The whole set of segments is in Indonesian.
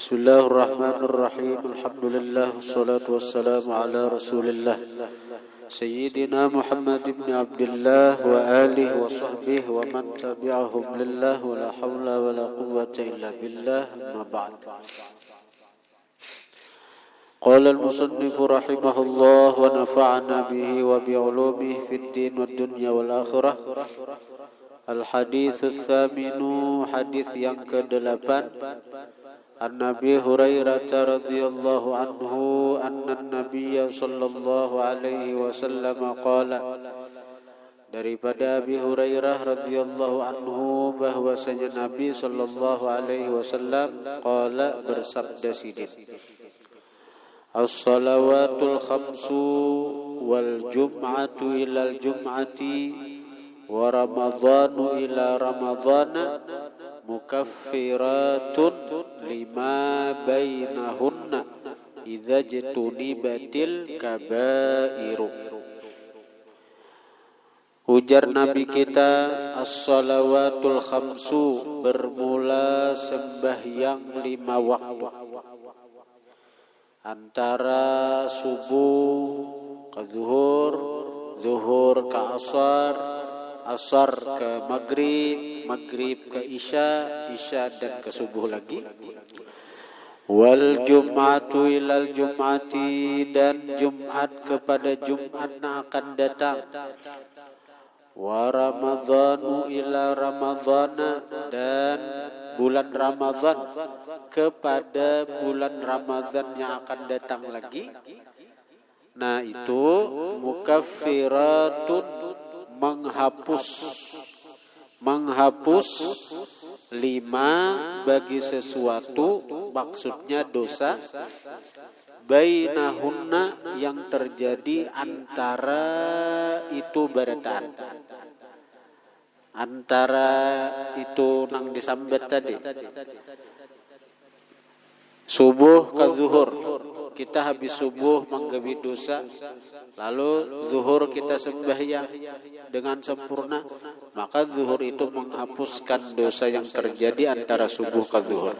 Bismillahirrahmanirrahim. Alhamdulillah wassalatu wassalamu ala Rasulillah Sayyidina Muhammad ibn Abdullah wa alihi wa sahbihi wa man tabi'ahum lillah wa la hawla wa la quwwata illa billah. Amma ba'd. Qala al-musannif rahimahullah wa nafa'ana bihi wa bi'ulumihi fid din wad dunya wal akhirah. Al-hadits ats-tsaminu, hadis yang ke-8. An-Nabi Hurairah radhiyallahu anhu anna an-nabiyya sallallahu alaihi wasallam qala, daripada Abi Hurairah radhiyallahu anhu bahwasanya Nabi sallallahu alaihi wasallam qala, bersabda sidin, as-salawatul khamsu wal jum'atu ilal jum'ati wa ramadhanu ila ramadhana mukaffiratun lima bainahunna idza jtunibatil kabairu. Ujar Nabi kita, as-salawatul khamsu, bermula sembahyang 5 waktu, antara subuh ke zuhur, zuhur ke asar, asar ke maghrib, maghrib ke isya, isya dan ke subuh lagi. Wal jum'atu ilal jum'ati, dan Jumat kepada Jumat yang akan datang. Wa ramadhanu ila ramadhana, dan bulan Ramadan kepada bulan Ramadan yang akan datang lagi. Nah itu mukaffiratun, menghapus 5 bagi sesuatu, maksudnya dosa, bainahunna, yang terjadi antara itu barataan, antara itu nang disambat tadi, subuh ke zuhur. Kita habis subuh menggawi dosa, lalu zuhur kita sembahyang dengan sempurna, maka zuhur itu menghapuskan dosa yang terjadi antara subuh ke zuhur.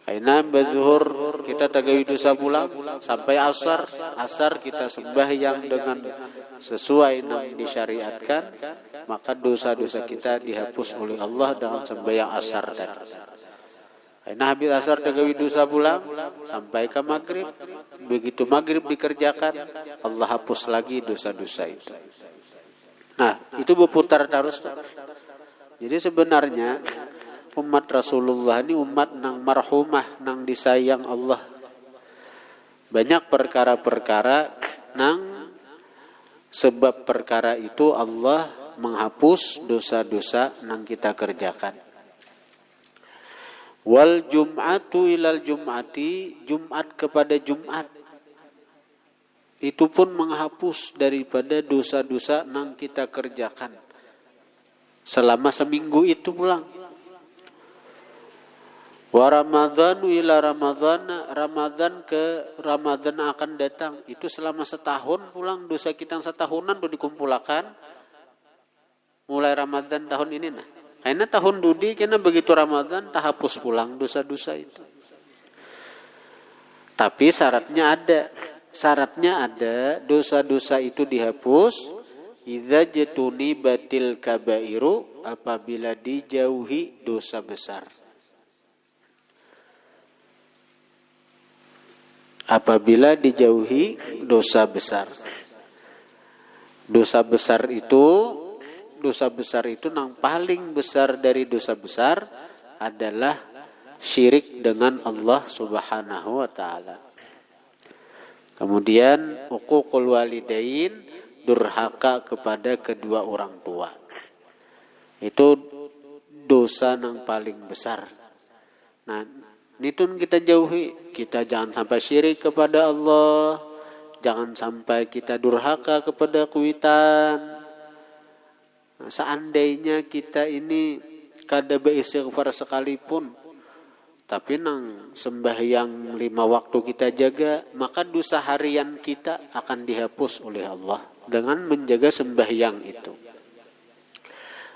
Aina zuhur kita tagawi dosa pula sampai asar, asar kita sembahyang dengan sesuai yang disyariatkan, maka dosa-dosa kita dihapus oleh Allah dengan sembahyang asar tadi. Nah habis asar tagawi dosa pulang sampai ke maghrib. Begitu maghrib dikerjakan, Allah hapus lagi dosa-dosa itu. Nah itu berputar terus. Jadi sebenarnya umat Rasulullah ini umat nang marhumah, nang disayang Allah. Banyak perkara-perkara nang sebab perkara itu Allah menghapus dosa-dosa nang kita kerjakan. Wal jum'atu ilal jum'ati, Jumat kepada Jumat, itu pun menghapus daripada dosa-dosa yang kita kerjakan selama seminggu itu pulang. Wa ramadhanu ila ramadhana, Ramadan ke Ramadan akan datang, itu selama setahun pulang, dosa kita yang setahunan tuh dikumpulkan mulai Ramadan tahun ini. Nah karena tahun dudi, karena begitu Ramadan tahapus pulang dosa-dosa itu. Tapi syaratnya ada, dosa-dosa itu dihapus idza jatuni batil kabairu, apabila dijauhi dosa besar. Apabila dijauhi dosa besar. Dosa besar itu yang paling besar dari dosa besar adalah syirik dengan Allah Subhanahu wa taala. Kemudian uququl walidain, durhaka kepada kedua orang tua. Itu dosa yang paling besar. Nah, itu kita jauhi. Kita jangan sampai syirik kepada Allah, jangan sampai kita durhaka kepada kuitan. Seandainya kita ini kada beristighfar sekalipun, tapi nang sembahyang 5 waktu kita jaga, maka dosa harian kita akan dihapus oleh Allah dengan menjaga sembahyang itu.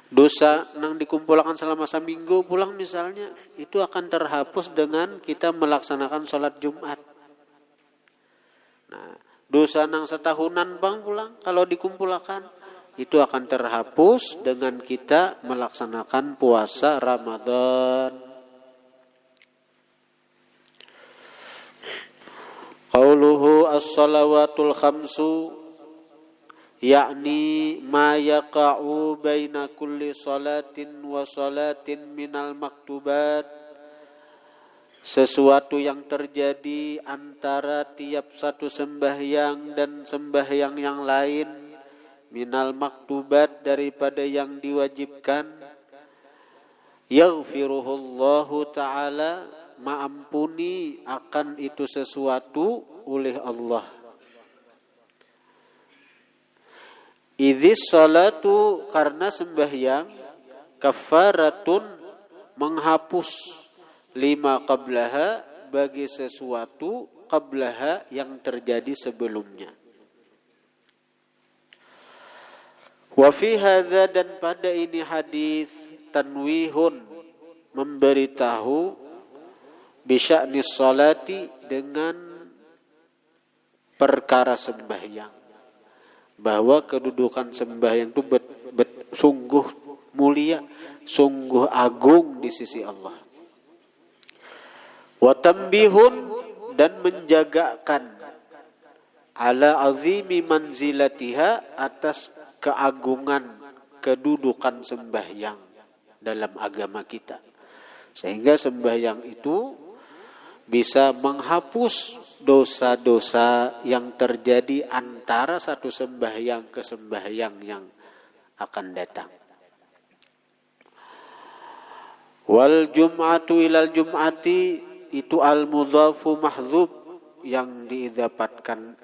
Dosa yang dikumpulkan selama seminggu pulang misalnya, itu akan terhapus dengan kita melaksanakan sholat Jumat. Nah, dosa yang setahunan bang pulang kalau dikumpulkan, itu akan terhapus dengan kita melaksanakan puasa Ramadan. Qauluhu as-salawatul khamsu, yakni ma yaqa'u baina kulli salatin wa salatin minal maktubat, sesuatu yang terjadi antara tiap satu sembahyang dan sembahyang yang lain, minal maktubat daripada yang diwajibkan, yaghfiruhullahu ta'ala, maampuni akan itu sesuatu oleh Allah. Idzis salatu, karena sembahyang, kafaratun, menghapus, lima qablaha, bagi sesuatu qablaha yang terjadi sebelumnya. Wa fi hadza, dan pada ini hadis, tanwihun, memberitahu, bisya'ni salati, dengan perkara sembahyang, bahwa kedudukan sembahyang itu sungguh mulia, sungguh agung di sisi Allah. Wa tambihun, dan menjagakan, ala azimi manzilatiha, atas keagungan kedudukan sembahyang dalam agama kita, sehingga sembahyang itu bisa menghapus dosa-dosa yang terjadi antara satu sembahyang ke sembahyang yang akan datang. Wal jum'atu ilal jum'ati, itu al mudhafu mahdzub, yang diidapatkan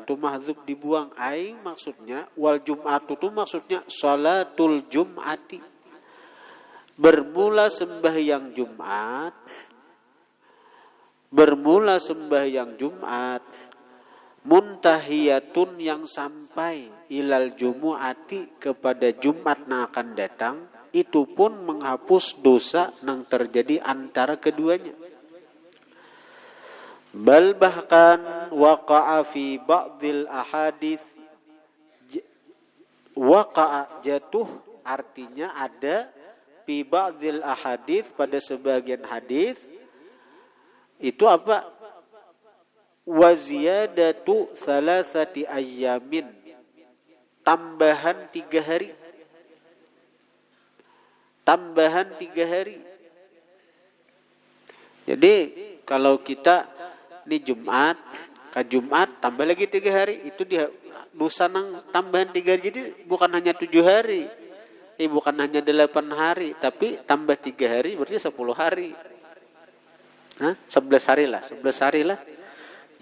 itu mahdzub, dibuang. Ai maksudnya wal jum'atu itu maksudnya salatul jum'ati, bermula sembahyang Jumat, muntahiyatun, yang sampai, ilal jumu'ati, kepada Jumat yang akan datang, itu pun menghapus dosa yang terjadi antara keduanya. Bal, bahkan, waqa'a fi ba'dil ahadits, waqa'a jatuh, artinya ada, fi ba'dil ahadits, pada sebagian hadis. Itu apa? Wa ziyadatu thalathati ayyamin, tambahan 3 hari. Jadi kalau kita ini Jumat, ke Jumat tambah lagi 3 hari, itu dia dosa nang tambahan 3 hari. Jadi bukan hanya 7 hari, bukan hanya 8 hari, tapi tambah 3 hari berarti 10 hari. 11 hari lah.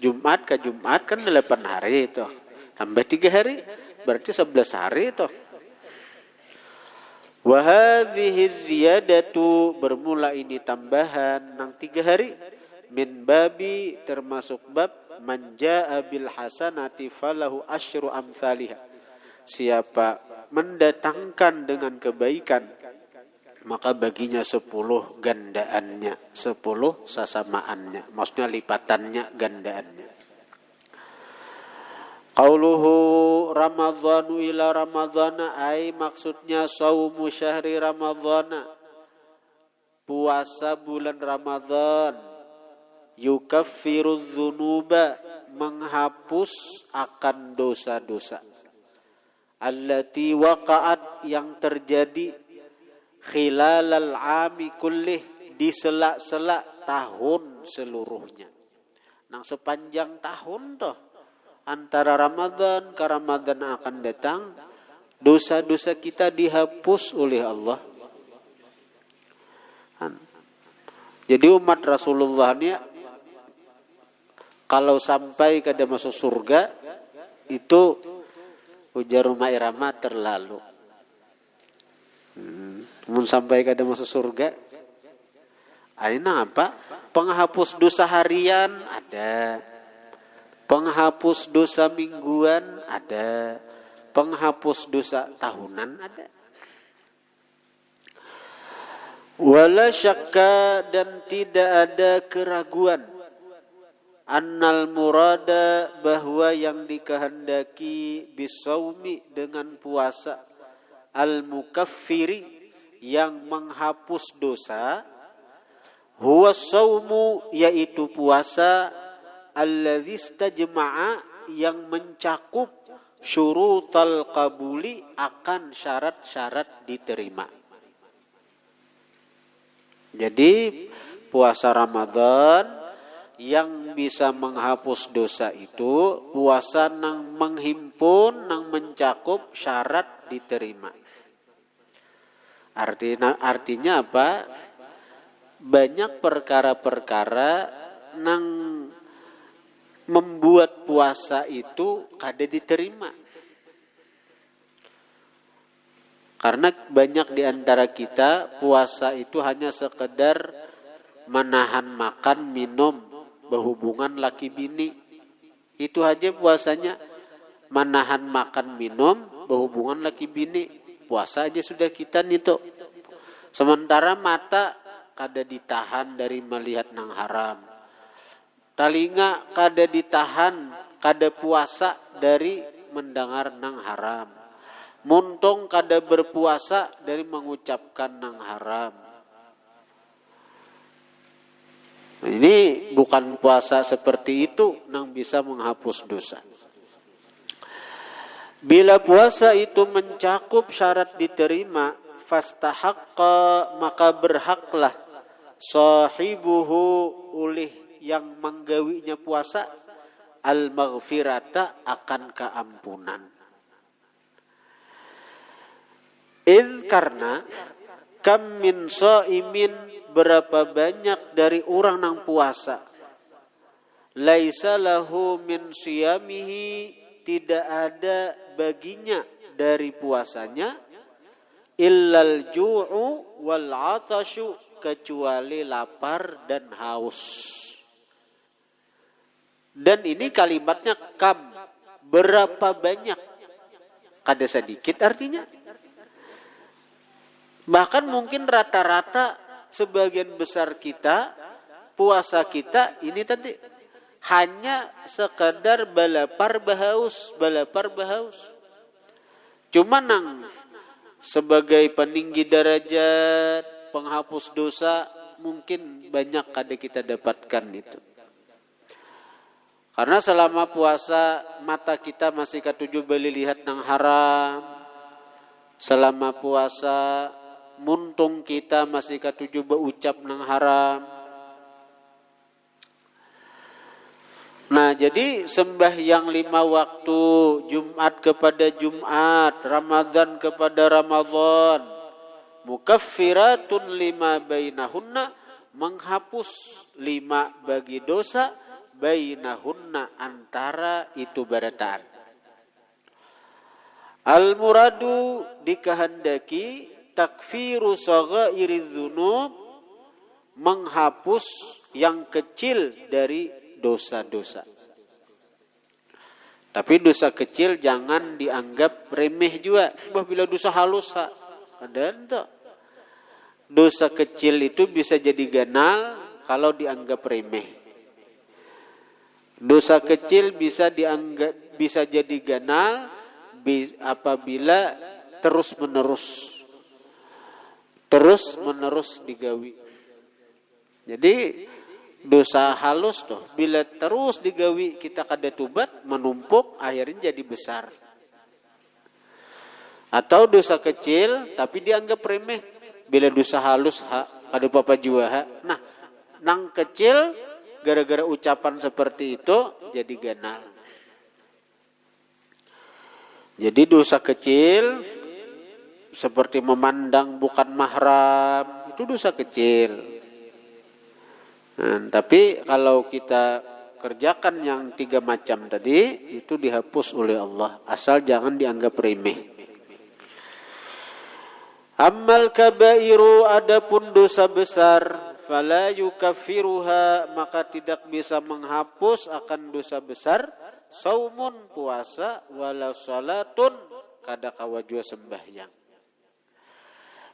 Jumat ke Jumat kan 8 hari itu. Tambah 3 hari berarti 11 hari itu. Wa hadhihi ziyadatu, bermula ini tambahan nang 3 hari, min babi, termasuk bab, man jaa bil hasanati falahu asyru amsalihha, siapa mendatangkan dengan kebaikan, maka baginya 10 gandaannya, 10 sasamaannya, maksudnya lipatannya, gandaannya. Qauluhu Ramadhanu ila Ramadhana, ai maksudnya saumu syahri Ramadhana, puasa bulan Ramadhan, yukaffiru dzunuba, menghapus akan dosa-dosa, allati waqa'at, yang terjadi, khilalal ami kullih, di sela-sela tahun seluruhnya. Nang sepanjang tahun toh, antara Ramadan ke Ramadan akan datang, dosa-dosa kita dihapus oleh Allah. Jadi umat Rasulullah ini kalau sampai kada masuk surga, itu ujar rumah irama terlalu. Mun sampai kada masuk surga, aina apa? Penghapus dosa harian ada, penghapus dosa mingguan ada, penghapus dosa tahunan ada. Wala syakka, dan tidak ada keraguan, annal murada, bahwa yang dikehendaki, bisaumi, dengan puasa, al mukaffiri, yang menghapus dosa, huwa saumu, yaitu puasa, alladzi istajma'a, yang mencakup syurutal qabuli, akan syarat-syarat diterima. Jadi puasa Ramadan yang bisa menghapus dosa itu puasa nang menghimpun, nang mencakup syarat diterima. Artinya apa? Banyak perkara-perkara nang membuat puasa itu kada diterima. Karena banyak di antara kita puasa itu hanya sekedar menahan makan, minum, berhubungan laki bini. Itu aja puasanya. Menahan makan, minum, berhubungan laki bini. Puasa aja sudah kita nito. Sementara mata kada ditahan dari melihat nang haram. Telinga kada ditahan, kada puasa dari mendengar nang haram. Muntong kada berpuasa dari mengucapkan nang haram. Ini bukan puasa seperti itu nang bisa menghapus dosa. Bila puasa itu mencakup syarat diterima, fastahaqqa, maka berhaklah sahibuhu, ulih yang menggawinya puasa, al-maghfirata, akan keampunan. Karena kam min shaimin, berapa banyak dari orang nang puasa, laisa lahu min siyamihi, tidak ada baginya dari puasanya, illal ju'u wal 'atashu, kecuali lapar dan haus. Dan ini kalimatnya kam, berapa banyak, kada sedikit artinya. Bahkan mungkin rata-rata sebagian besar kita, puasa kita ini tadi hanya sekadar balapar bahaus. Cuma nang sebagai peninggi derajat, penghapus dosa, mungkin banyak kada kita dapatkan itu. Karena selama puasa mata kita masih katuju beli lihat nang haram. Selama puasa muntung kita masih katuju berucap nang haram. Nah, jadi sembahyang 5 waktu, Jumat kepada Jumat, Ramadan kepada Ramadan, mukaffiratun lima bainahunna, menghapus 5 bagi dosa, bainahunna, antara itu barataan. Al-muradu, dikehendaki, takfiru shaghairiz dzunub, menghapus yang kecil dari dosa-dosa. Tapi dosa kecil jangan dianggap remeh juga. Bila dosa halus ada enggak? Dosa kecil itu bisa jadi ganal kalau dianggap remeh. Dosa kecil bisa jadi ganal apabila terus-menerus digawi. Jadi dosa halus tuh, bila terus digawi kita kada tubat, menumpuk, akhirnya jadi besar. Atau dosa kecil tapi dianggap remeh, bila dosa halus kada apa-apa jua. Nah, nang kecil gara-gara ucapan seperti itu jadi ganal. Jadi dosa kecil seperti memandang bukan mahram, itu dosa kecil. Nah, tapi kalau kita kerjakan yang 3 macam tadi, itu dihapus oleh Allah, asal jangan dianggap remeh. Ammal kabairu, adapun dosa besar, fala yukaffiruha, maka tidak bisa menghapus akan dosa besar, saumun, puasa, wala salatun, kada kawajua sembahyang.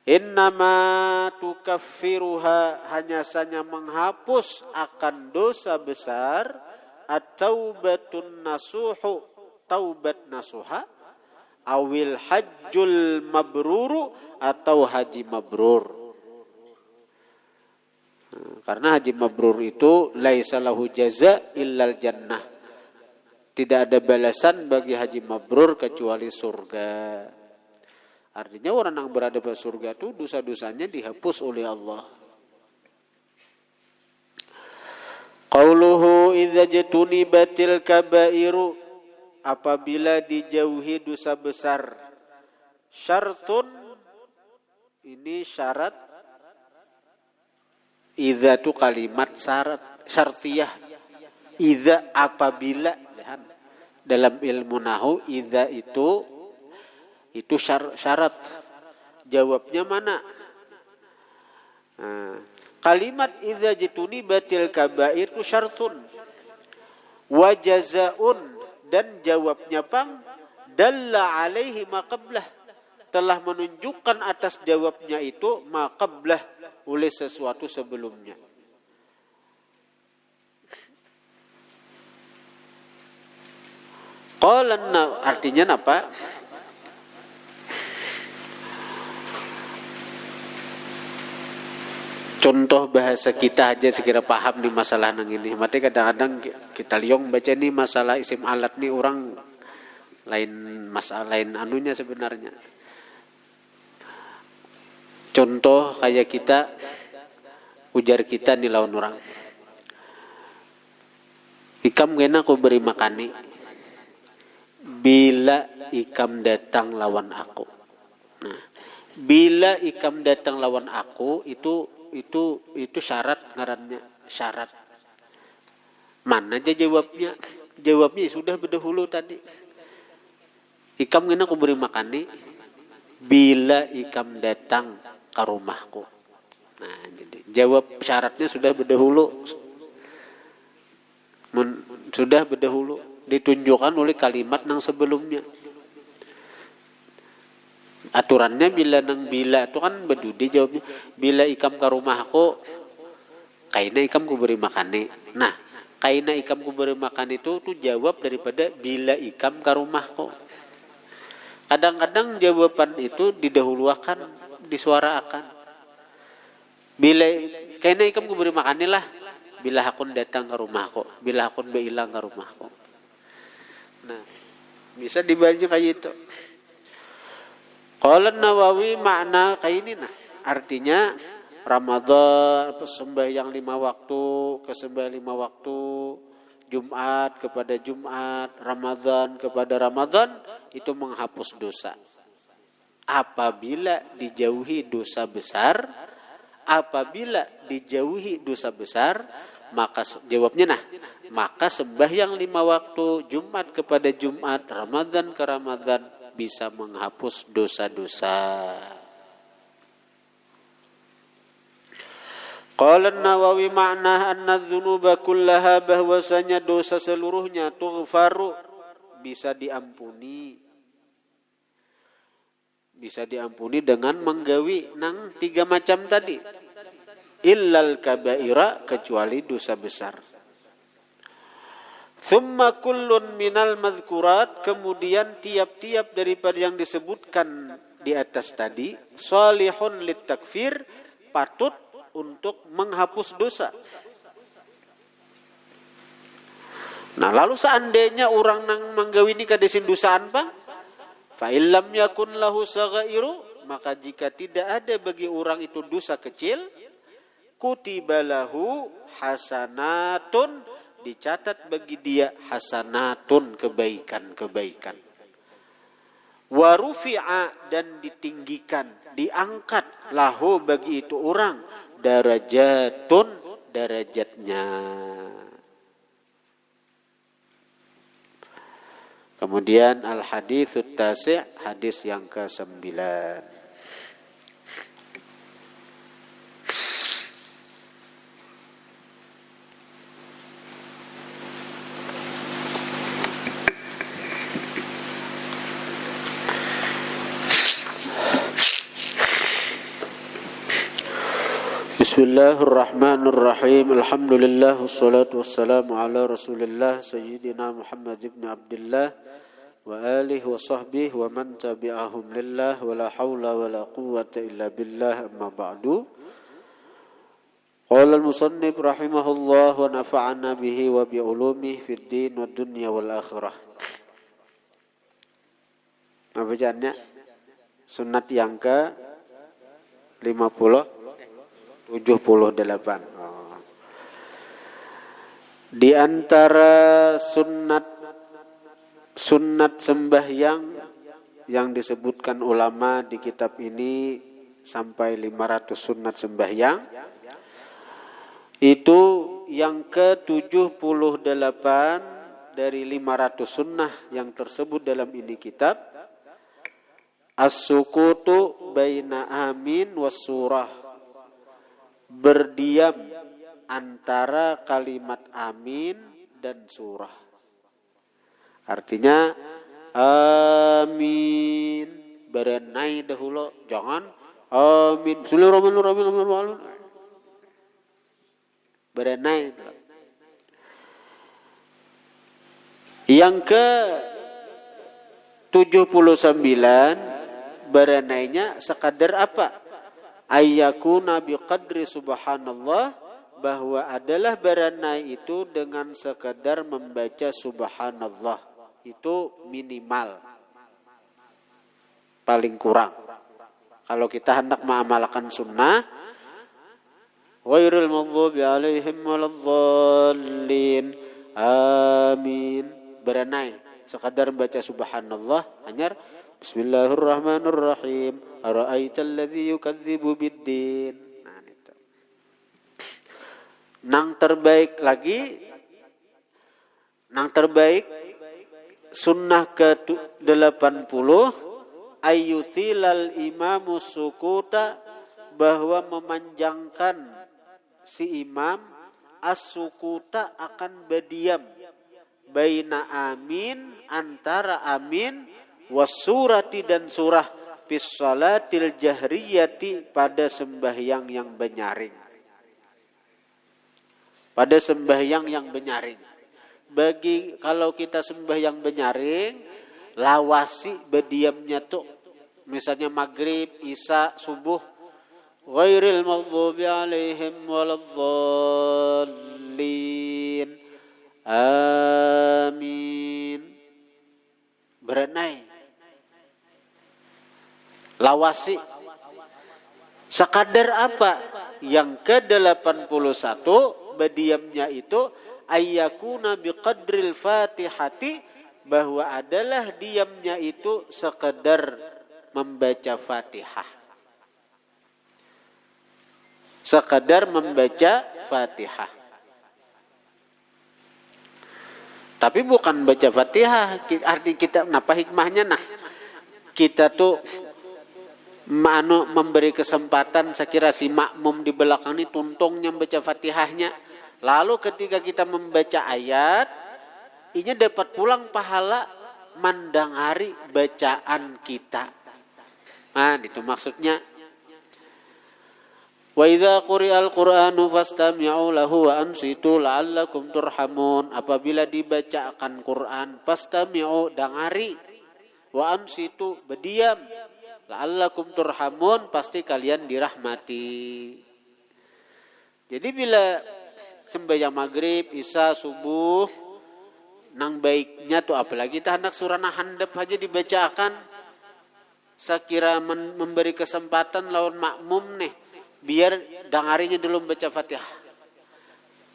Innama tukaffiruha, hanya saja menghapus akan dosa besar, at-taubatun nasuhu, taubat nasuha, awil hajjul mabruru, atau haji mabrur. Karena haji mabrur itu laisa lahu jaza illal jannah. Tidak ada balasan bagi haji mabrur kecuali surga. Artinya orang yang berada di surga itu dosa-dosanya dihapus oleh Allah. Qauluhu idza jatunibatil kabairu, apabila dijauhi dosa besar. Syartun, ini syarat. Idza itu kalimat syarat, syartiyah. Idza apabila, dalam ilmu nahwu idza itu syarat. Jawabnya mana? Kalimat idza jatunibatil kabair itu syartun wa jazaun, dan jawabnya pang dalla alaihi ma qablah, telah menunjukkan atas jawabnya itu ma qablah, oleh sesuatu sebelumnya. Qala, artinya apa? Contoh bahasa kita aja sekira paham nih masalah nang ini. Mati kadang-kadang kita liong baca nih masalah isim alat nih orang lain masalah lain anunya sebenarnya. Contoh kayak kita ujar kita nih lawan orang. Ikam kena aku beri makani bila ikam datang lawan aku. Nah, bila ikam datang lawan aku itu syarat, ngarannya syarat. Mana aja jawabnya? Jawabnya sudah berdahulu tadi. Ikam kena aku beri makani bila ikam datang ke rumahku. Nah, jadi jawab syaratnya sudah berdahulu. Sudah berdahulu ditunjukkan oleh kalimat yang sebelumnya. Aturannya bila itu kan bedudi jawabnya. Bila ikam ke rumahku, kaina ikam ku beri makan. Nah, kaina ikam ku beri makan itu jawab daripada bila ikam ke rumahku. Kadang-kadang jawaban itu didahulukan, disuarakan. Bila kaina ikam ku beri makan lah, bila hakun datang ke rumahku, bila hakun beilang ke rumahku. Nah, bisa dibaca kayak itu. Qala Nawawi makna kayak ini, nah artinya Ramadan sembahyang 5 waktu ke sembahyang 5 waktu, Jumat kepada Jumat, Ramadan kepada Ramadan, itu menghapus dosa. Apabila dijauhi dosa besar, apabila dijauhi dosa besar, maka jawabnya maka sembahyang 5 waktu, Jumat kepada Jumat, Ramadan ke Ramadan, bisa menghapus dosa-dosa. Qala Nawawi makna anna dzunuba kullaha, bahwasanya dosa seluruhnya tughfaru, bisa diampuni. Bisa diampuni dengan menggawi nang 3 macam tadi. Illal kabaira, kecuali dosa besar. Thumma kullun minal madhkurat, kemudian tiap-tiap daripada yang disebutkan di atas tadi, salihun lit takfir, patut untuk menghapus dosa. Nah, lalu seandainya orang nang menggawini kadesin dosaan bang, fa illam yakun lahu saghairu, maka jika tidak ada bagi orang itu dosa kecil, kutiba lahu hasanatun, dicatat bagi dia hasanatun, kebaikan-kebaikan. Wa rufi'a, dan ditinggikan, diangkat lahu bagi itu orang, darajatun, derajatnya. Kemudian al-haditsut tasi', hadis yang ke-9. Bismillahirrahmanirrahim. Alhamdulillah wassalatu wassalamu ala Rasulillah sayyidina Muhammad ibn Abdullah wa alihi wa sahbihi wa man tabi'ahum lillah wa la hawla wa la quwwata illa billah amma ba'du. Qala al-musannif rahimahullah wa nafa'ana bihi wa bi ulumihi fid din wad dunya wal akhirah. Bacaannya sunat yang ke 78. Di antara sunat sembahyang yang disebutkan ulama di kitab ini sampai 500 sunat sembahyang, itu yang ke-78 dari 500 sunnah yang tersebut dalam ini kitab, as-sukutu baina amin was surah, berdiam antara kalimat amin dan surah. Artinya amin berenai dahulu, jangan amin bismillahirrahmanirrahim berenai. Yang ke 79 berenainya sekadar apa? Ayyakuna biqadri subhanallah, bahwa adalah berenai itu dengan sekadar membaca subhanallah, itu minimal, paling kurang. Kalau kita hendak mengamalkan sunnah, ghairil maghdubi alaihim waladdallin, amin, berenai sekadar membaca subhanallah, hanya bismillahirrahmanirrahim, ara'aital ladzi yukadzibu biddin. Nah, itu. Nang terbaik sunnah ke-80 ayyutilal imamu sukuta, bahwa memanjangkan si imam as-sukuta akan berdiam, baina amin, antara amin, wasurati dan surah, fis salatil jahriyati, pada sembahyang yang benyaring. Pada sembahyang yang benyaring. Kalau kita sembahyang benyaring, lawasi berdiamnya tuh, misalnya maghrib, isya, subuh, ghairil maghdubi alaihim waladdallin, amin, berenai, lawasi. Sekadar apa? Yang ke-81 berdiamnya itu ayyakuna biqadril fatihati, bahwa adalah diamnya itu sekadar membaca Fatihah. Sekadar membaca Fatihah. Tapi bukan baca Fatihah, arti kita kenapa hikmahnya, nah kita tuh memberi kesempatan sekira si makmum di belakang ini tuntungnya baca Fatihahnya. Lalu ketika kita membaca ayat, ini dapat pulang pahala mandang hari bacaan kita. Nah, itu maksudnya. Wa idza quri'al Qur'anu fastami'u lahu wa ansitu la'allakum turhamun. Apabila dibacakan Quran, fastami'u, dengari, wa ansitu, berdiam, la'allakum turhamun, pasti kalian dirahmati. Jadi bila sembahyang maghrib, isya, subuh, nang baiknya tuh apalagi kita hendak surah handap aja dibacakan, sekira memberi kesempatan lawan makmum nih, biar dengarinya dulu membaca Fatihah.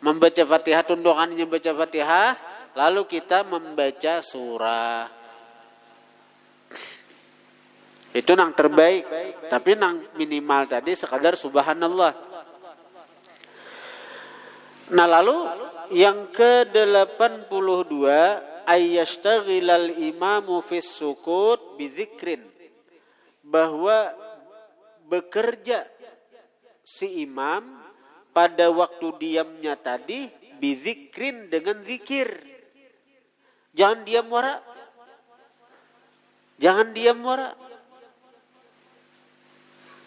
Membaca Fatihah, tundukannya membaca Fatihah, lalu kita membaca surah. Itu nang terbaik. Tapi nang minimal tadi sekadar subhanallah. Nah, lalu yang ke-82 ayyashtaghilal imamu fis sukut bizikrin, bahwa bekerja si imam pada waktu diamnya tadi bizikrin, dengan zikir. Jangan diam wara. Jangan diam wara.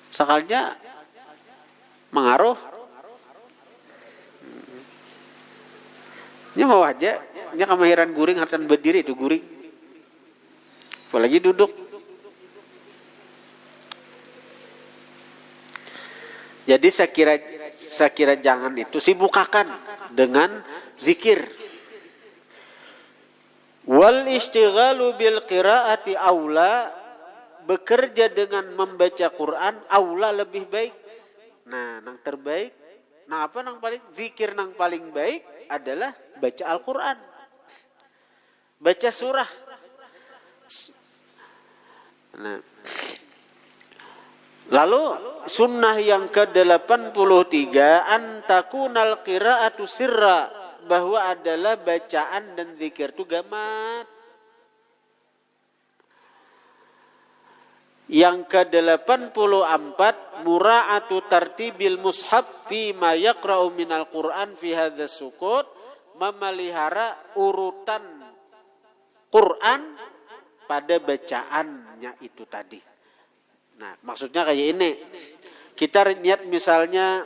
Sakalnya mengaruh Nya mau aja, nya kamahiran guring hartan berdiri itu guring. Apalagi duduk. Jadi saya kira jangan itu sibukkan dengan zikir. Wal istighalu bil qiraati aula, bekerja dengan membaca Quran aula lebih baik. Nah, nang terbaik, nah apa nang paling zikir nang paling baik adalah baca Al-Quran, baca surah. Nah, lalu sunnah yang ke-83 antakunal qiraatu sirra, bahwa adalah bacaan dan zikir itu gamat. Yang ke-84 mura'atu tartibil mushaf fi ma yaqra'u minal Qur'an fi hadzal sukut, memelihara urutan Quran pada bacaannya itu tadi. Nah, maksudnya kayak ini. Kita niat misalnya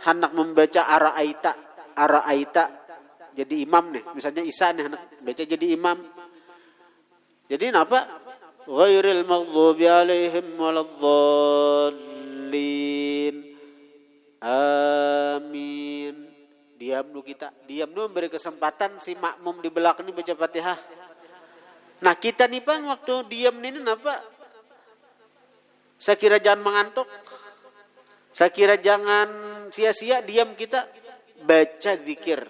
hendak membaca ara'aita jadi imam nih. Misalnya Isa nih hendak baca jadi imam. Jadi apa? Ghairil maghdubi alaihim waladdallin. Amin. Diam dulu kita. Diam dulu memberi kesempatan si makmum di belakang ini baca Fatihah. Nah, kita nih Bang waktu diam ini apa? Saya kira jangan mengantuk. Saya kira jangan sia-sia diam kita baca zikir.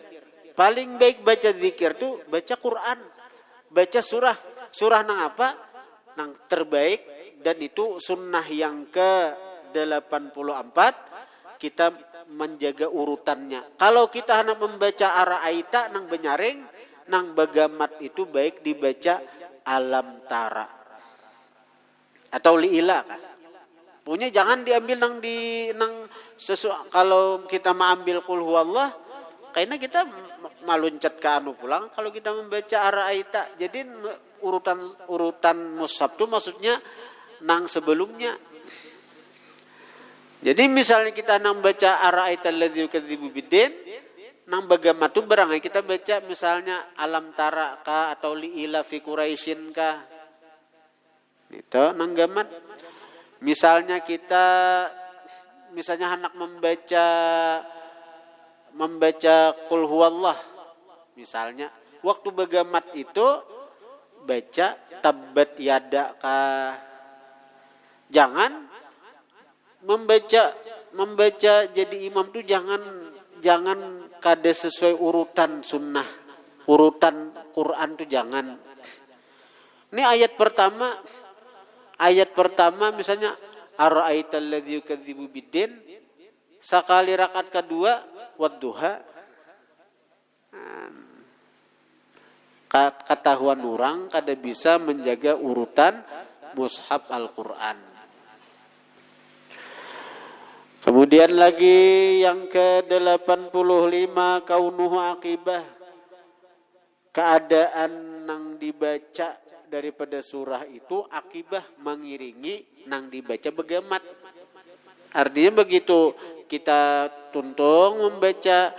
Paling baik baca zikir tuh baca Quran. Baca surah. Surah nang apa? Nang terbaik, dan itu sunnah yang ke-84 kita menjaga urutannya. Kalau kita hanya membaca ara'aita nang benyaring, nang bagamat itu baik dibaca alam tara atau li'ila kan. Punya jangan diambil kalau kita mengambil qul huwallah, kayaknya kita maluncat ke anu pulang kalau kita membaca ara'aita. Jadi urutan mushaf itu maksudnya nang sebelumnya. Jadi misalnya kita nang baca ara'aita alladzi yukadzibu biddin, nang bagaimana tuh barangkali kita baca misalnya alam tara ka atau li'ila fi quraisyin ka. Itu nang gamat. Misalnya kita hendak membaca qul huwallah misalnya, waktu bagamat itu baca tabbat yada ka. Jangan membaca jadi imam tuh jangan kada sesuai urutan sunnah, urutan Quran tuh jangan. Ini ayat pertama misalnya ara'aital ladzi yukadzibu biddin, sekali rakaat kedua wadduha. Ketahuan orang kada bisa menjaga urutan mushaf Al-Quran. Kemudian lagi yang ke-85 kaunuhu akibah, keadaan nang dibaca daripada surah itu akibah mengiringi nang dibaca begamat. Artinya begitu kita tuntung membaca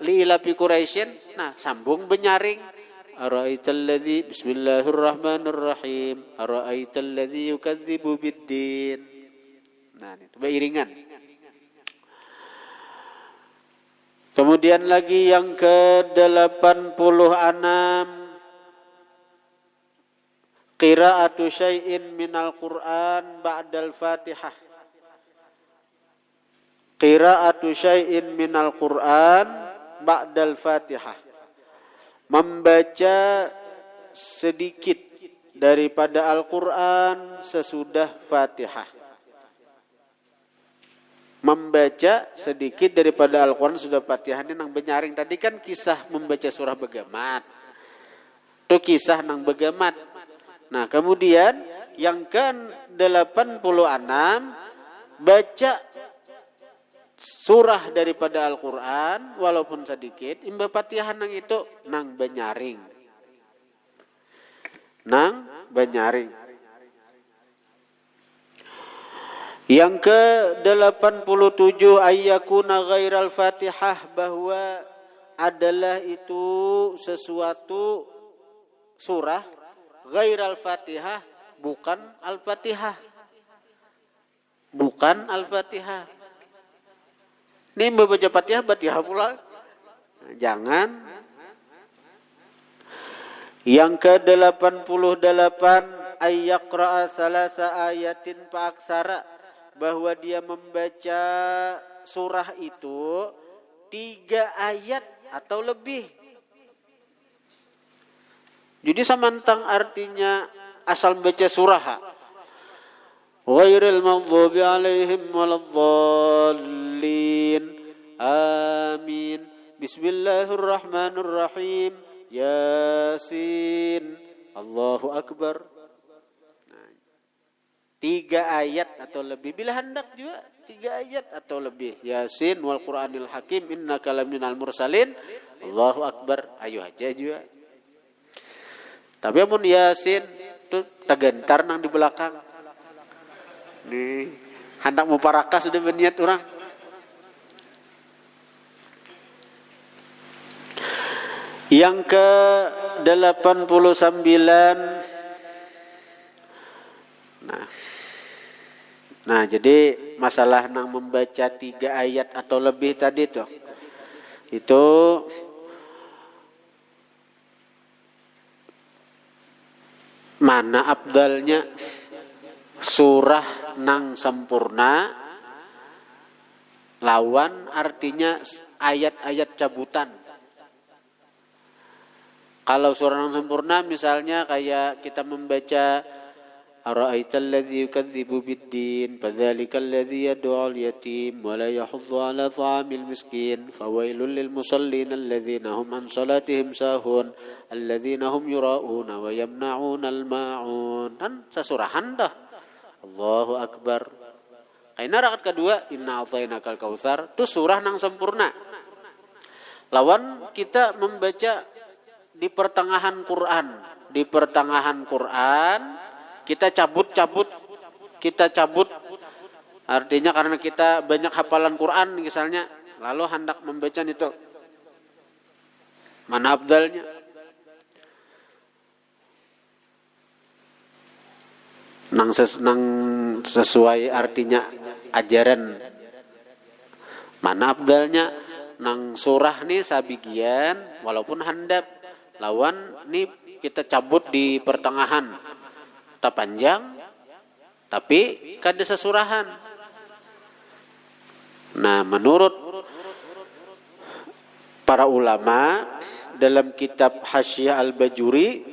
li'ila fi quraisyin, nah sambung benyaring ara'aital ladzi bismillahirrahmanirrahim ara'aital ladzi yukadzibu biddin. Nah, itu beriringan. Kemudian lagi yang ke-86 qira'atu syai'in minal Qur'an ba'dal Fatihah. Qira'atu syai'in minal Qur'an ba'dal Fatihah. Membaca sedikit daripada Al-Quran sesudah Fatihah. Membaca sedikit daripada Al-Quran sesudah Fatihah. Ini nang benyaring tadi kan kisah membaca surah begamat. Itu kisah nang begamat. Nah, kemudian yang ke-86 baca surah daripada Al-Quran walaupun sedikit, imba Fatihah nang itu nang benyaring. Yang ke-87 ayyakuna ghairal Fatihah, bahwa adalah itu sesuatu surah ghairal Fatihah, bukan Al-Fatihah. Bukan Al-Fatihah. Ini membaca Fatihah pula. Jangan. Yang ke-88 ayyaqra'a salasa ayatin fa'aksara, bahwa dia membaca surah itu 3 ayat atau lebih. Jadi samantang artinya asal membaca surah. Ghairil maghdubi alaihim waladdallin. Amin. Bismillahirrahmanirrahim. Yasin. Allahu Akbar. 3 ayat atau lebih. Bila hendak juga 3 ayat atau lebih. Yasin wal Qur'anil Hakim innaka laminal mursalin. Allahu Akbar. Ayo aja juga. Tapi amun Yasin itu tegentar nang di belakang. Nih, hendak mau parakas sudah berniat orang. Yang ke-89. Nah, jadi masalah nang membaca 3 ayat atau lebih tadi tuh. Itu mana afdalnya surah nang sempurna lawan artinya ayat-ayat cabutan. Kalau surah nang sempurna misalnya kayak kita membaca ara'aital ladzi yukadzibu biddin fadzalikal ladzi yad'ul yatim wa la yahuddu 'ala ta'amil miskin fawailul lil musallin alladzina hum an salatihim sahun alladzina hum yura'una wa yamna'unal ma'un. Kan sesurahan dah. Allahu Akbar. Kaina rakaat kedua inna a'tainakal kautsar itu surah nang sempurna. Lawan kita membaca di pertengahan Quran. Di pertengahan Quran kita cabut. Artinya karena kita banyak hafalan Quran misalnya, lalu hendak membaca itu. Mana afdalnya? Nang sesuai artinya ajaran. Mana afdalnya? Nang surah nih sabigian walaupun handap. Lawan nih kita cabut di pertengahan. Tak panjang tapi kada sesurahan. Nah, menurut para ulama dalam kitab Hasyiah Al-Bajuri,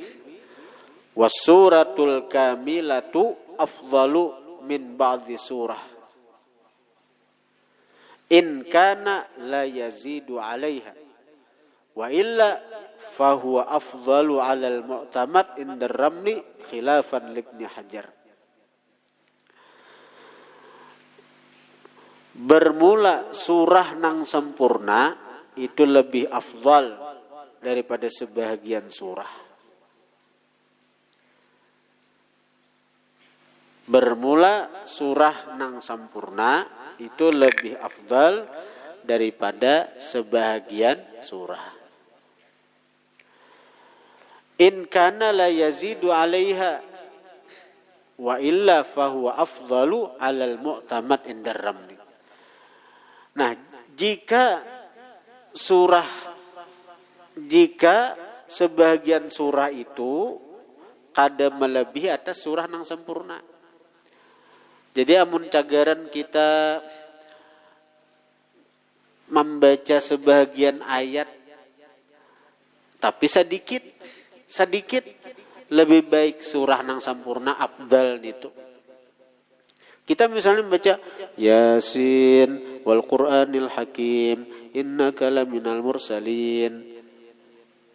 was-suratul kamilatu afdalu min ba'dhi surah in kana la yazidu 'alaiha wa illa fahuwa afdalu 'alal mu'tamad indar ramli khilafan libni Hajar. Bermula surah nang sempurna itu lebih afdal daripada sebahagian surah. Bermula surah nang sempurna itu lebih afdal daripada sebahagian surah. In kana la yazidu 'alaiha wa illa fahuwa afdalu 'alal mu'tamad indar ramli. Nah, jika sebahagian surah itu kada melebihi atas surah nang sempurna. Jadi amun cagaran kita membaca sebahagian ayat tapi sedikit lebih baik surah nang sempurna afdal itu. Kita misalnya membaca Yasin wal Qur'anil Hakim innaka laminal mursalin.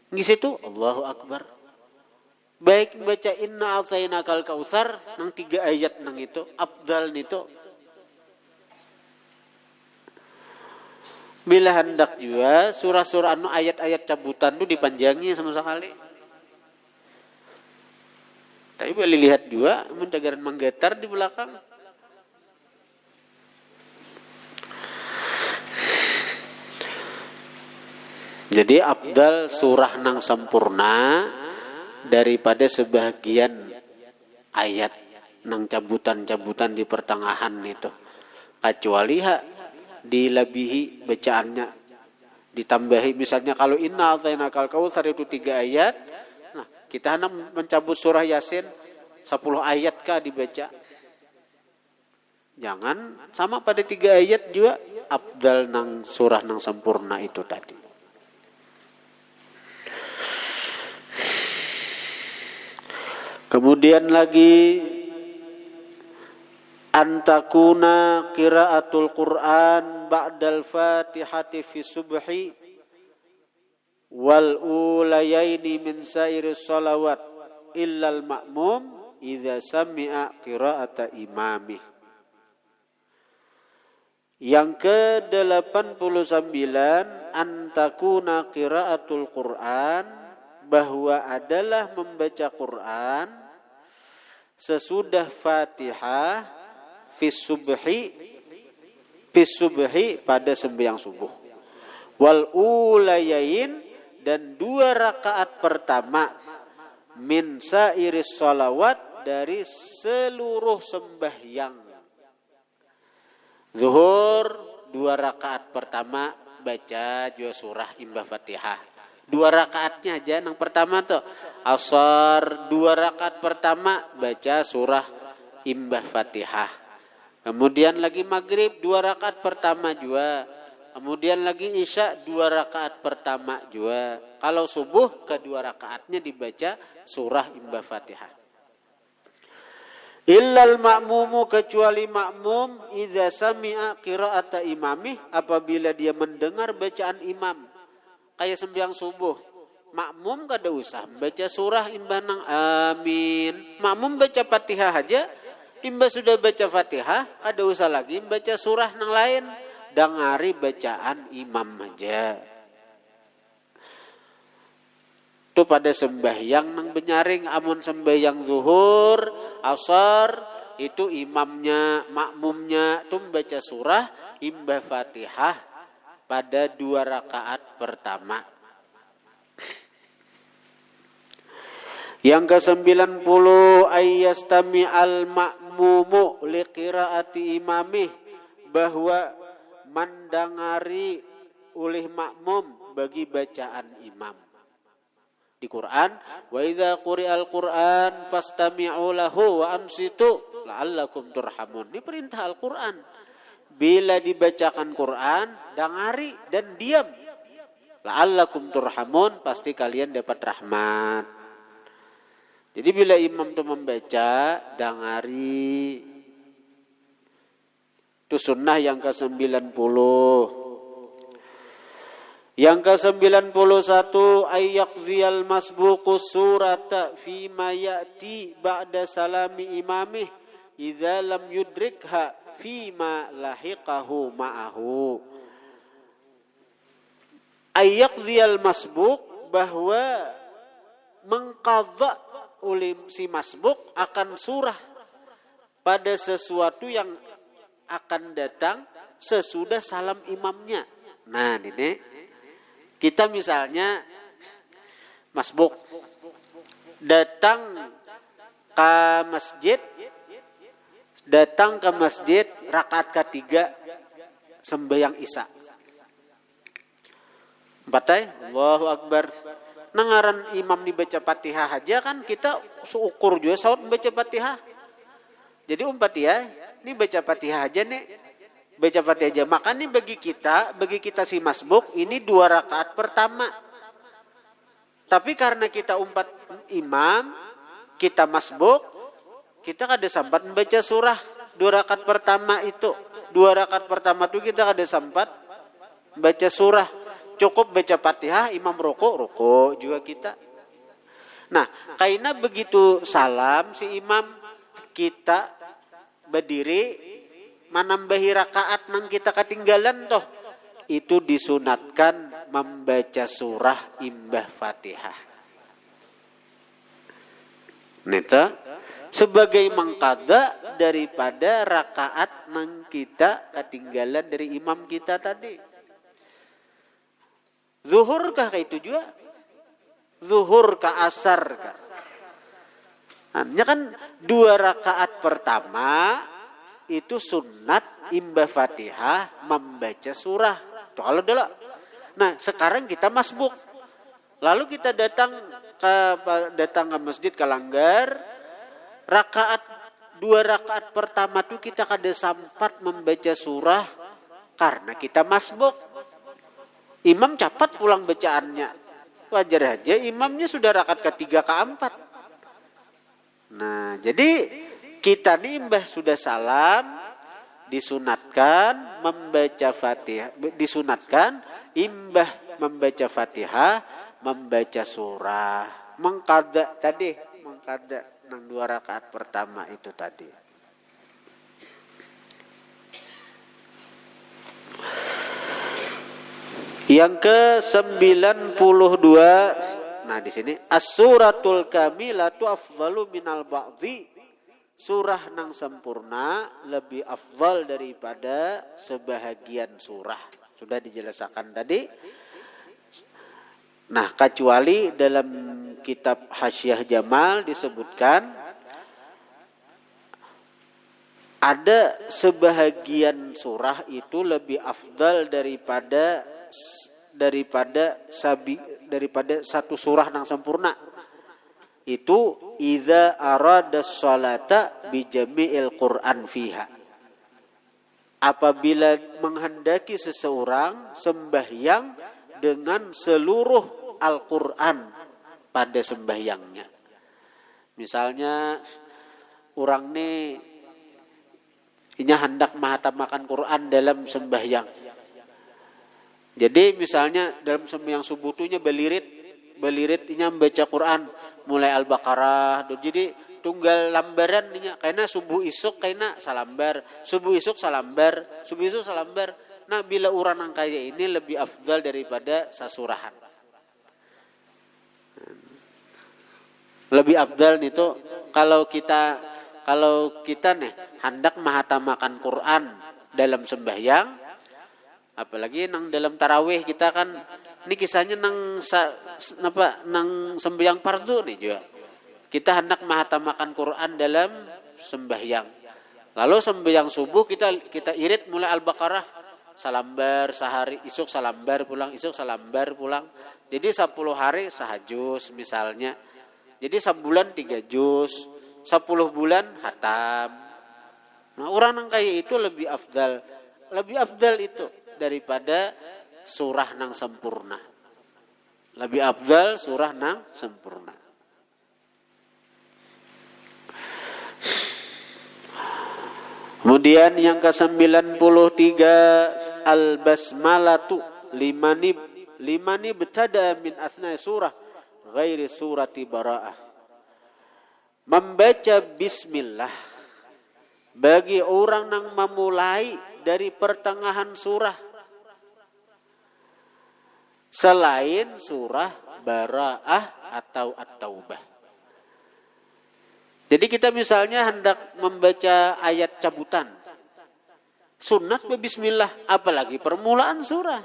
Di situ Allahu Akbar. Baik baca inna a'tainakal kautsar nang 3 ayat nang itu afdal itu. Bila hendak juga surah-surah anu ayat-ayat cabutan itu dipanjangi sama sekali. Tapi boleh lihat juga mencagaran menggetar di belakang. Jadi afdal surah nang sempurna daripada sebagian ayat nang cabutan-cabutan di pertengahan itu. Kecuali dilebihi bacaannya, ditambahi misalnya kalau inna a'tainakal kautsar itu 3 ayat. Nah, kita hendak mencabut surah Yasin 10 ayat kah dibaca. Jangan sama pada 3 ayat juga afdal nang surah nang sempurna itu tadi. Kemudian lagi antakuna qiraatul Quran ba'dal Fatihati fi subhi wal ulayaini min sairis salawat illal ma'mum idza sami'a qiraata imamih. Yang ke-89 antakuna qiraatul Quran, bahwa adalah membaca Quran sesudah Fatihah fi subhi pada sembahyang subuh, wal ulayain dan 2 rakaat pertama min sairis sholawat dari seluruh sembahyang. Zuhur 2 rakaat pertama baca juga surah imbah Fatihah. 2 rakaatnya aja. Yang pertama tuh Asar 2 rakaat pertama baca surah imbah Fatihah. Kemudian lagi Maghrib 2 rakaat pertama juga. Kemudian lagi Isya 2 rakaat pertama juga. Kalau subuh kedua rakaatnya dibaca surah imbah Fatihah. Illal ma'mumu, kecuali makmum, idza sami'a qira'ata imamih, apabila dia mendengar bacaan imam. Kayak sembahyang subuh, makmum kada usah baca surah imbah nang amin. Makmum baca Fatihah aja, imbah sudah baca Fatihah, kada usah lagi baca surah nang lain, dengari bacaan imam aja. Itu pada sembahyang nang benyaring. Amun sembahyang zuhur, asar, itu imamnya, makmumnya itu membaca surah imbah Fatihah pada 2 rakaat pertama. Yang ke-90 ayyastami al-ma'mumu liqiraati imamih, bahwa mendengari oleh makmum bagi bacaan imam. Di Quran, wa idza quri'al Qur'an fastami'u lahu wa ansitu la'allakum turhamun. Ini perintah Al-Qur'an. Bila dibacakan Quran, dengari dan diam. La'allakum turhamun, pasti kalian dapat rahmat. Jadi bila imam itu membaca, dengari. Itu sunnah yang ke-90. Yang ke-91 ayyaqdhiyal masbuqu surata fima ya'ti ba'da salami imamih idza lam yudrikha fima lahiqahu ma'ahu. Ayyaqdhiyal masbuq, bahwa mengqadha oleh si masbuq akan surah pada sesuatu yang akan datang sesudah salam imamnya. Nah, ini kita misalnya masbuq datang ke masjid rakaat ketiga sembahyang Isya. 4 Allahu Akbar. Nangaran imam dibaca Fatihah aja kan kita seukur juga saut membaca Fatihah. Jadi ya, ini baca Fatihah aja nih. Baca Fatihah aja. Makanya bagi kita si masbuk ini 2 rakaat pertama. Tapi karena kita imam, kita masbuk, kita kada sempat membaca surah 2 rakaat pertama itu. 2 rakaat pertama itu kita kada sempat baca surah. Cukup baca Fatihah, imam rukuk juga kita. Nah, karena begitu salam si imam, kita berdiri menambahi rakaat nang kita ketinggalan toh. Itu disunatkan membaca surah imbah Fatihah. Neta sebagai mengqadha daripada rakaat nang kita ketinggalan dari imam kita tadi. Zuhur kah itu juga? Zuhur kah asar kah? Hanya kan 2 rakaat pertama itu sunat imbah Fatihah membaca surah. Tuh kalau dulu. Nah, sekarang kita masbuk. Lalu kita datang ke masjid ke langgar, 2 rakaat pertama tuh kita kada sempat membaca surah karena kita masbuk. Imam cepat pulang bacaannya. Wajar aja imamnya sudah rakaat ketiga keempat. Nah, jadi kita nih imbah sudah salam, disunatkan membaca Fatihah, disunatkan imbah membaca Fatihah, membaca surah, mengqada nang 2 rakaat pertama itu tadi. Yang ke-92, nah di sini as-suratul kamilatu afdalu minal ba'dhi. Surah nang sempurna lebih afdal daripada sebahagian surah. Sudah dijelaskan tadi. Nah, kecuali dalam kitab Hasyiah Jamal disebutkan ada sebahagian surah itu lebih afdal daripada satu surah yang sempurna. Itu idza arada sholata bi jami'il Qur'an fiha. Apabila menghendaki seseorang sembahyang dengan seluruh Al-Qur'an pada sembahyangnya. Misalnya orang ini hendak menghatamakan Quran dalam sembahyang. Jadi misalnya dalam sembahyang subuh tunya belirit inya membaca Quran mulai Al-Baqarah. Jadi tunggal lambaran inya karena subuh isuk karena salambar, subuh isuk salambar. Nah, bila orang yang kaya ini lebih afdal daripada sasurahan. Lebih afdal itu kalau kita nih hendak menghatamakan Quran dalam sembahyang, apalagi nang dalam tarawih kita kan ini kisahnya nang sembahyang fardu nih juga. Kita hendak menghatamakan Quran dalam sembahyang. Lalu sembahyang subuh kita irit mulai Al-Baqarah salambar sehari, isuk salambar pulang, isuk salambar pulang. Jadi 10 hari sahajus misalnya. Jadi sebulan 3 juz, 10 bulan hatam. Nah, orang yang kayak itu lebih afdal itu daripada surah nang sempurna. Lebih afdal surah nang sempurna. Kemudian yang ke-93 al-basmalatu limani betada min asna surah ghairi surati bara'ah. Membaca bismillah bagi orang yang memulai dari pertengahan surah selain surah Bara'ah atau At-Taubah. Jadi kita misalnya hendak membaca ayat cabutan, sunat bismillah, apalagi permulaan surah.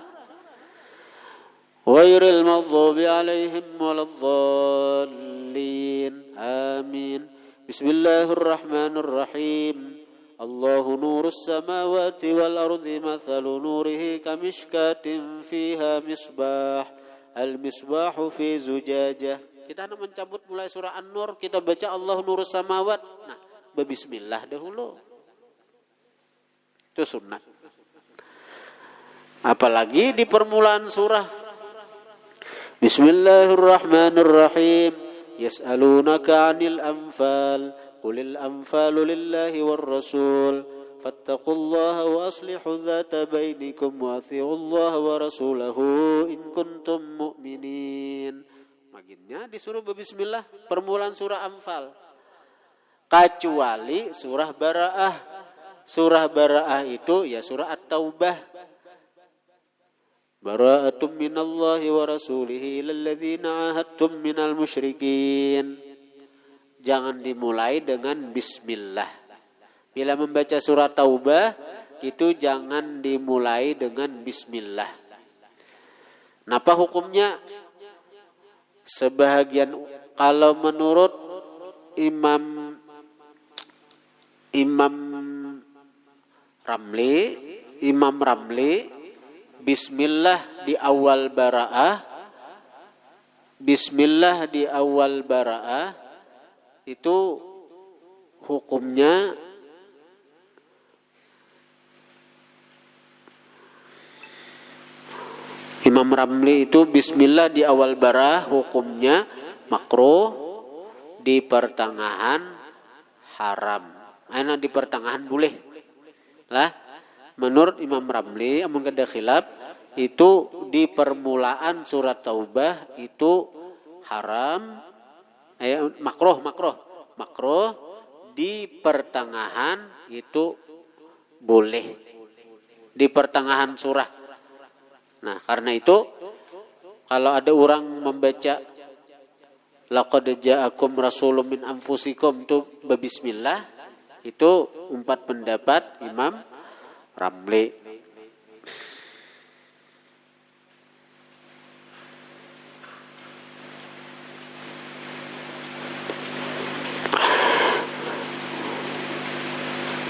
Ghairil maghdubi alaihim waladdallin. Amin. Bismillahirrahmanirrahim. Allahu nurus samawati wal ardi mathalu nurihi kamishkatin fiha misbah. Al-misbahu fi zujajah. Kita hendak mencabut mulai surah An-Nur, kita baca Allahu nurus samawat. Nah, bismillah dahulu. Itu sunnah. Apalagi di permulaan surah. Bismillahirrahmanirrahim. Yas'alunaka 'anil anfal. Qulil anfalu lillahi war rasul. Fattaqullaha wa aslihu dzata bainikum wa athi'ullaha wa rasulahu in kuntum mu'minin. Maginnya disuruh berbismillah permulaan surah Anfal. Kecuali surah Bara'ah. Surah Bara'ah itu ya surah At-Taubah. Bara'atum minallahi wa rasulihi lalladzina ahadtum minal musyrikin. Jangan dimulai dengan bismillah. Bila membaca surah Taubah itu jangan dimulai dengan bismillah. Napa hukumnya? Sebahagian kalau menurut Imam Ramli, bismillah di awal bara'ah itu hukumnya Imam Ramli itu bismillah di awal bara'ah hukumnya makruh, di pertengahan haram. Di pertengahan boleh. Lah, menurut Imam Ramli amun kada khilaf itu di permulaan surat Taubah itu haram, makruh. Di pertengahan itu boleh. Di pertengahan surah. Nah, karena itu kalau ada orang membaca laqad ja'akum rasulun min anfusikum itu berbismillah, itu 4 pendapat Imam Ramli.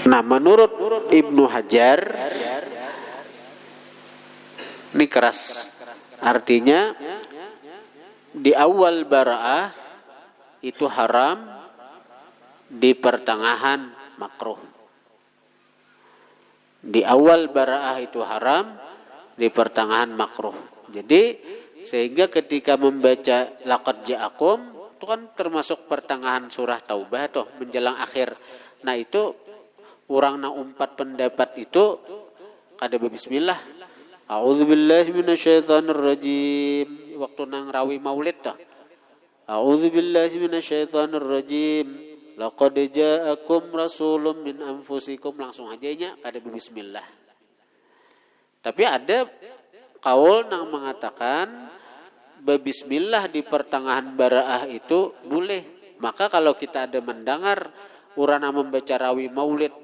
Nah, menurut Ibnu Hajar ini keras. Artinya di awal bara'ah itu haram, di pertengahan makruh. Di awal bara'ah itu haram, di pertengahan makruh. Jadi sehingga ketika membaca laqad ja'akum itu kan termasuk pertengahan surah Taubah tuh, menjelang akhir. Nah, itu orang na 4 pendapat itu kada bismillah. A'udzubillahi minasyaitonirrajim. Waktu nang rawi maulid ta. A'udzubillahi minasyaitonirrajim. Laqad ja'akum rasulun min anfusikum, langsung aja nya kada bismillah. Tapi ada kaul nang mengatakan bismillah di pertengahan bara'ah itu boleh. Maka kalau kita ada mendengar urana membaca rawi maulid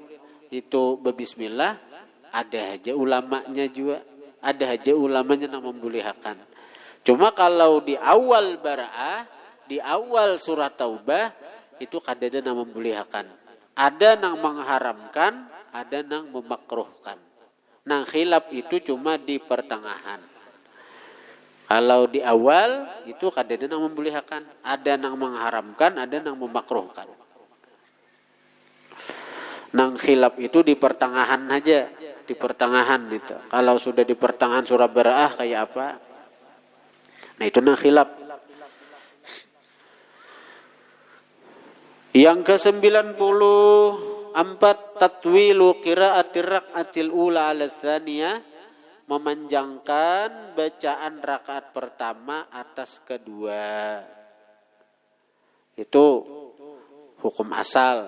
itu berbismillah, ada aja ulamanya juga. Ada aja ulamanya yang membolehkan. Cuma kalau di awal bara'ah, di awal surat Taubah, itu kadada yang membolehkan. Ada yang mengharamkan, ada yang memakruhkan. Nang khilaf itu cuma di pertengahan. Kalau di awal, itu kadada yang membolehkan. Ada yang mengharamkan, ada yang memakruhkan. Nang khilaf itu di pertengahan aja. Di pertengahan itu. Kalau sudah di pertengahan surah bara'ah kayak apa? Nah, itu nang khilaf. Yang ke-94 tatwilu qiraatir rak'atil ula 'ala tsaniyah, memanjangkan bacaan rakaat pertama atas kedua. Itu hukum asal.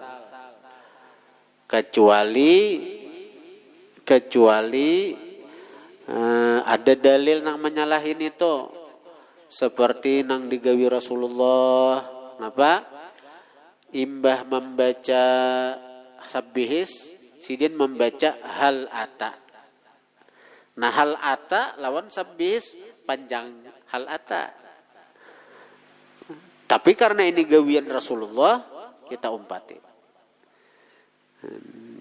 Kecuali ada dalil nang menyalahin itu, seperti nang digawi Rasulullah. Kenapa? Imbah membaca sabbihis, sidin membaca hal ata. Nah, hal ata lawan sabbihis panjang hal ata. Tapi karena ini gawian Rasulullah, kita umpati.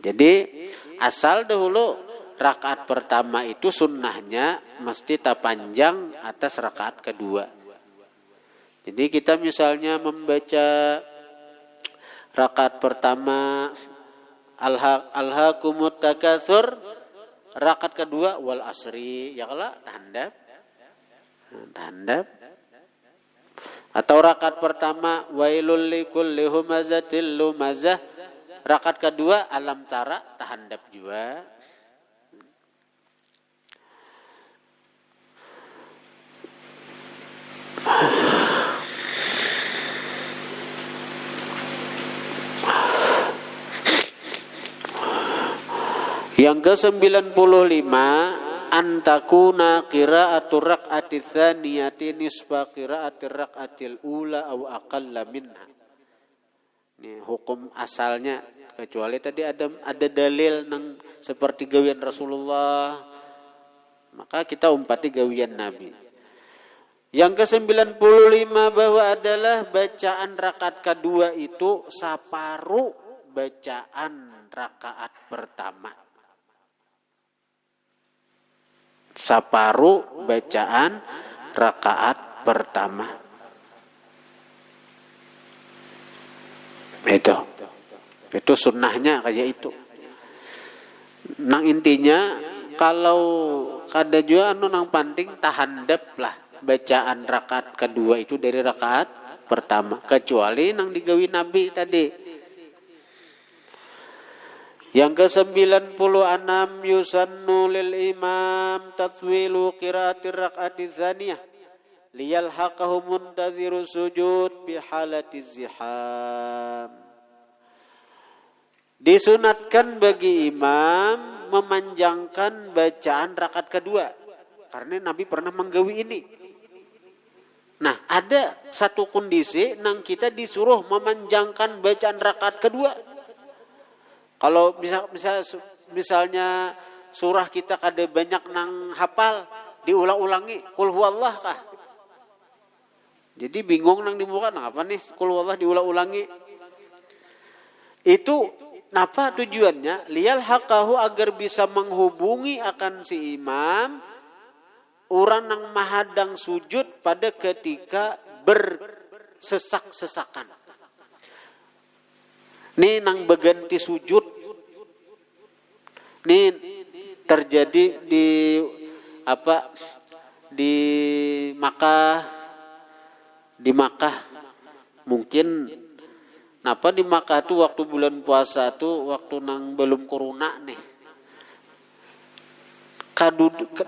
Jadi asal dahulu rakaat pertama itu sunnahnya mesti tak panjang atas rakaat kedua. Jadi kita misalnya membaca rakaat pertama alhaakumut takatsur, rakaat kedua wal asri, ya kala tahandap. Atau rakaat pertama wailul likulli humazatil lumazah, rakaat kedua alam tara, tahandap juga. Yang ke-95 antakuna qira'atur rak'atis tsaniyati nisfa qira'atir rak'atil ula aw aqalla minha. Ini hukum asalnya, kecuali tadi ada dalil nang seperti gawian Rasulullah, maka kita umpati gawian Nabi. Yang ke-95 bahwa adalah bacaan rakaat kedua itu separuh bacaan rakaat pertama. Separuh bacaan rakaat pertama. Itu sunnahnya kayak itu. Nang intinya kalau kada juga nang penting tahandap lah bacaan rakaat kedua itu dari rakaat pertama, kecuali nang digawi Nabi tadi. Yang ke-96 yusannu lil imam tatwilu qiraatir rakaati tsaniyah liyalhaqahu muntadhiru sujud bi halati ziham. Disunatkan bagi imam memanjangkan bacaan rakaat kedua karena Nabi pernah menggawi ini. Nah, ada satu kondisi nang kita disuruh memanjangkan bacaan rakaat kedua. Kalau misalnya surah kita kada banyak nang hafal, diulang-ulangi qul huwallah kah. Jadi bingung nang dibuka nang apa nih qul huwallah diulang-ulangi. Itu napa tujuannya? Liyal haqahu agar bisa menghubungi akan si imam orang nang mahadang sujud pada ketika bersesak-sesakan. Ini nang berganti sujud. Ini terjadi di Makkah. Mungkin napa di Makkah tuh waktu bulan puasa tuh waktu nang belum corona nih.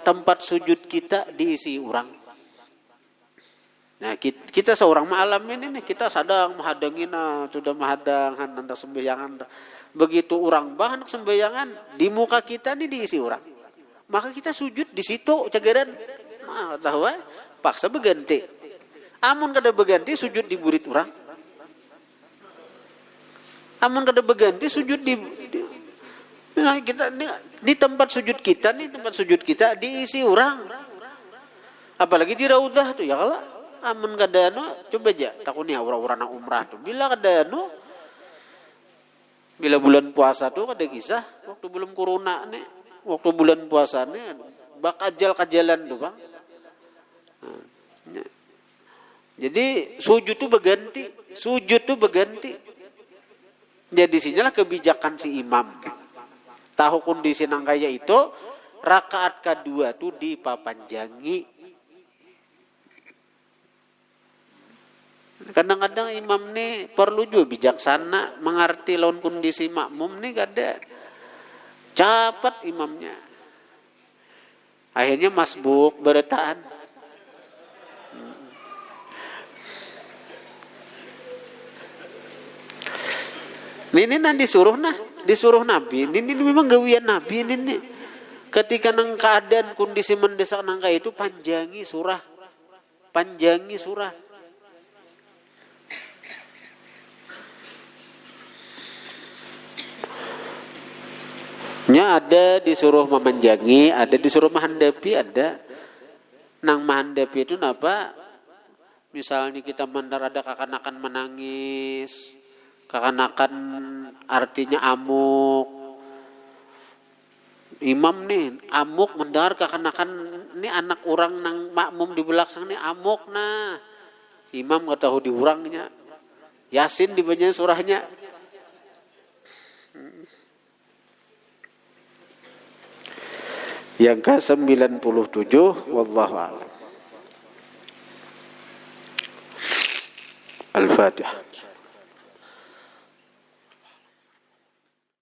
Tempat sujud kita diisi orang. Nah, kita seorang malam ini nih kita sedang menghadangin sudah menghadang hendak sembayangan. Begitu orang bahan sembayangan di muka kita nih diisi orang. Maka kita sujud di situ cagaran. Nah, tahu paksa berganti. Amun kada berganti sujud di burit orang. Amun kada berganti sujud nah, kita di tempat sujud kita diisi orang. Apalagi di Raudah tuh ya kalau amun kada coba aja takuni orang-orang nang umrah tuh bila kada bila bulan puasa tuh kada kisah waktu belum corona nih, waktu bulan puasa nih bakajal-kajalan tuh Bang. Nah, jadi sujud tuh berganti. Jadi sinilah kebijakan si imam. Tahu kondisi nang kaya itu, rakaat kedua tuh dipapanjangi. Kadang-kadang imam nih perlu juga bijaksana mengerti lawan kondisi makmum nih kada. Cepat imamnya. Akhirnya masbuk bertahan. Ini disuruh Nabi. Ini memang gawian Nabi ini. Ketika nang keadaan kondisi mendesak nang kaya itu panjangi surah. Nya ada disuruh memanjangi, ada disuruh menghandapi, ada nang menghandapi itu napa? Misalnya kita mendengar ada kakanakan menangis. Kakanakan artinya amuk. Imam nih amuk mendengar kakanakan ini anak orang nang makmum di belakang nih amuk nah. Imam nggak tahu diurangnya. Yasin dibaca surahnya. Yang ke-97 wallahu a'lam. Al-Fatihah.